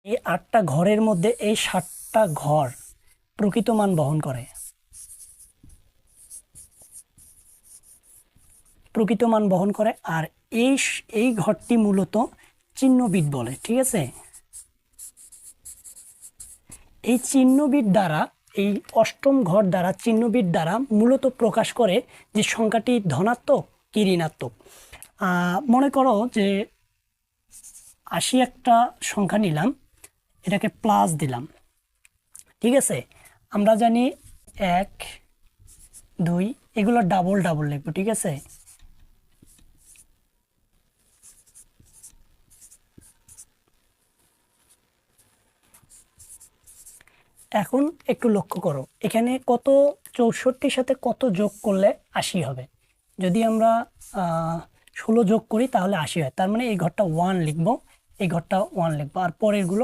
এই 8টা ঘরের মধ্যে এই 7টা ঘর প্রকৃত মান বহন করে। প্রকৃত মান বহন করে। আর এই ঘরটি মূলত চিহ্ন বিট বলে, ঠিক আছে। এই চিহ্ন বিট দ্বারা, এই অষ্টম ঘর দ্বারা, চিহ্ন বিট দ্বারা মূলত প্রকাশ করে যে সংখ্যাটি ধনাত্মক কি ঋণাত্মক। মনে করো যে 80 একটা সংখ্যা নিলাম, এটাকে প্লাস দিলাম, ঠিক আছে। আমরা জানি 1 2 এগুলো ডাবল ডাবল লিখবো, ঠিক আছে। এখন একটু লক্ষ্য করো এখানে কত, 64-র সাথে কত যোগ করলে 80 হবে। যদি আমরা 16 যোগ করি তাহলে 80 হয়। তার মানে এই ঘরটা 1 লিখবো, এই ঘরটা 1 লিখবো, আর পরের গুলো